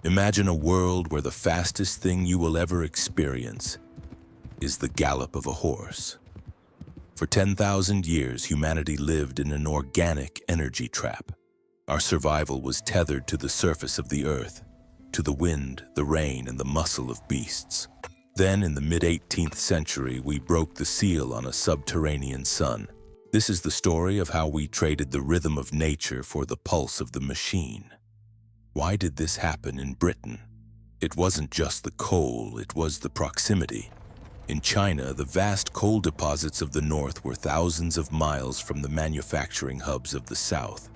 Imagine a world where the fastest thing you will ever experience is the gallop of a horse. For 10,000 years, humanity lived in an organic energy trap. Our survival was tethered to the surface of the earth, to the wind, the rain, and the muscle of beasts. Then, in the mid-18th century, we broke the seal on a subterranean sun. This is the story of how we traded the rhythm of nature for the pulse of the machine. Why did this happen in Britain? It wasn't just the coal, it was the proximity. In China, the vast coal deposits of the north were thousands of miles from the manufacturing hubs of the south.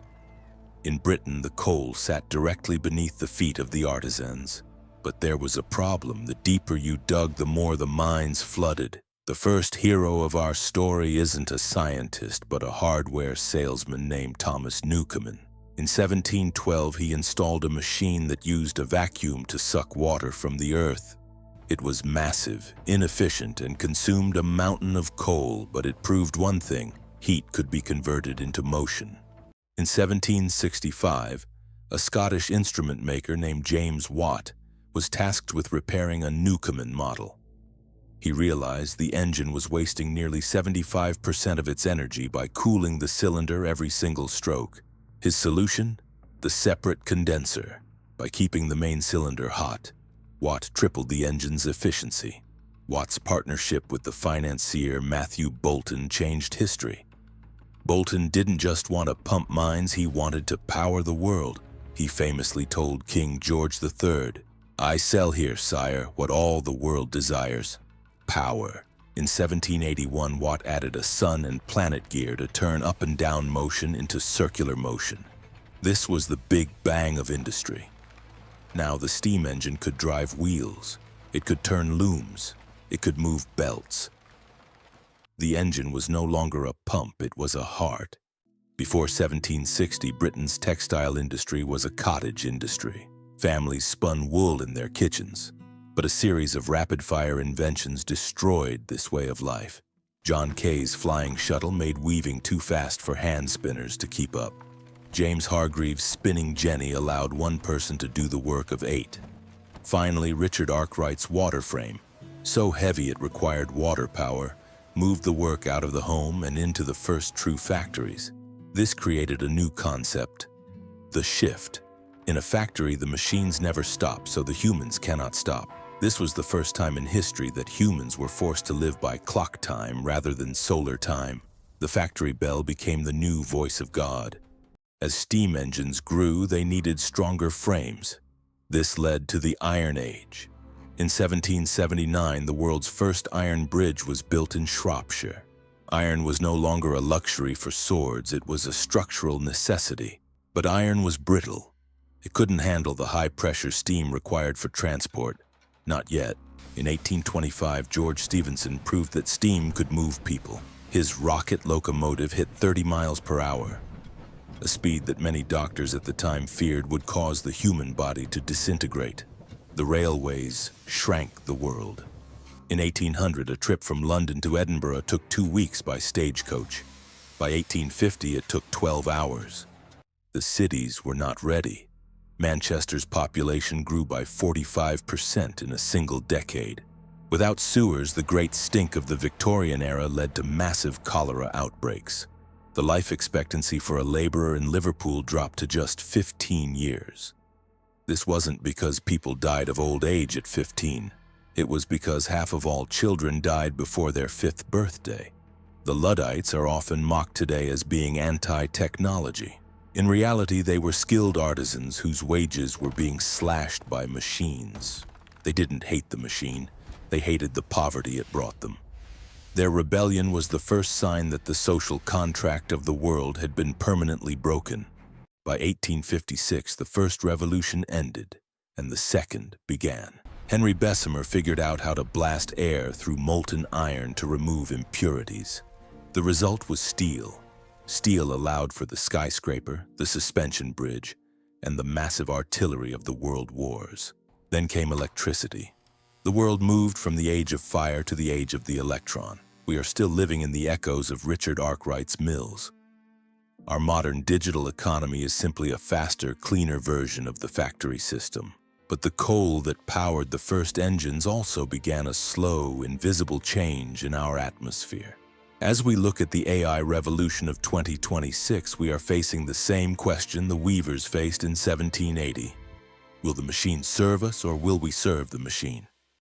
In Britain, the coal sat directly beneath the feet of the artisans. But there was a problem. The deeper you dug, the more the mines flooded. The first hero of our story isn't a scientist, but a hardware salesman named Thomas Newcomen. In 1712, he installed a machine that used a vacuum to suck water from the earth. It was massive, inefficient, and consumed a mountain of coal, but it proved one thing: heat could be converted into motion. In 1765, a Scottish instrument maker named James Watt was tasked with repairing a Newcomen model. He realized the engine was wasting nearly 75% of its energy by cooling the cylinder every single stroke. His solution? The separate condenser. By keeping the main cylinder hot, Watt tripled the engine's efficiency. Watt's partnership with the financier Matthew Boulton changed history. Boulton didn't just want to pump mines, he wanted to power the world. He famously told King George III, "I sell here, sire, what all the world desires: power." In 1781, Watt added a sun and planet gear to turn up and down motion into circular motion. This was the big bang of industry. Now the steam engine could drive wheels, it could turn looms, it could move belts. The engine was no longer a pump, it was a heart. Before 1760, Britain's textile industry was a cottage industry. Families spun wool in their kitchens. But a series of rapid-fire inventions destroyed this way of life. John Kay's flying shuttle made weaving too fast for hand spinners to keep up. James Hargreaves' spinning jenny allowed one person to do the work of 8. Finally, Richard Arkwright's water frame, so heavy it required water power, moved the work out of the home and into the first true factories. This created a new concept: the shift. In a factory, the machines never stop, so the humans cannot stop. This was the first time in history that humans were forced to live by clock time rather than solar time. The factory bell became the new voice of God. As steam engines grew, they needed stronger frames. This led to the Iron Age. In 1779, the world's first iron bridge was built in Shropshire. Iron was no longer a luxury for swords, it was a structural necessity. But iron was brittle. It couldn't handle the high-pressure steam required for transport. Not yet. In 1825, George Stephenson proved that steam could move people. His rocket locomotive hit 30 miles per hour, a speed that many doctors at the time feared would cause the human body to disintegrate. The railways shrank the world. In 1800, a trip from London to Edinburgh took 2 weeks by stagecoach. By 1850, it took 12 hours. The cities were not ready. Manchester's population grew by 45% in a single decade. Without sewers, the great stink of the Victorian era led to massive cholera outbreaks. The life expectancy for a laborer in Liverpool dropped to just 15 years. This wasn't because people died of old age at 15. It was because half of all children died before their 5th birthday. The Luddites are often mocked today as being anti-technology. In reality, they were skilled artisans whose wages were being slashed by machines. They didn't hate the machine, they hated the poverty it brought them. Their rebellion was the first sign that the social contract of the world had been permanently broken. By 1856, the first revolution ended, and the second began. Henry Bessemer figured out how to blast air through molten iron to remove impurities. The result was steel. Steel allowed for the skyscraper, the suspension bridge, and the massive artillery of the world wars. Then came electricity. The world moved from the age of fire to the age of the electron. We are still living in the echoes of Richard Arkwright's mills. Our modern digital economy is simply a faster, cleaner version of the factory system. But the coal that powered the first engines also began a slow, invisible change in our atmosphere. As we look at the AI revolution of 2026, we are facing the same question the weavers faced in 1780. Will the machine serve us, or will we serve the machine?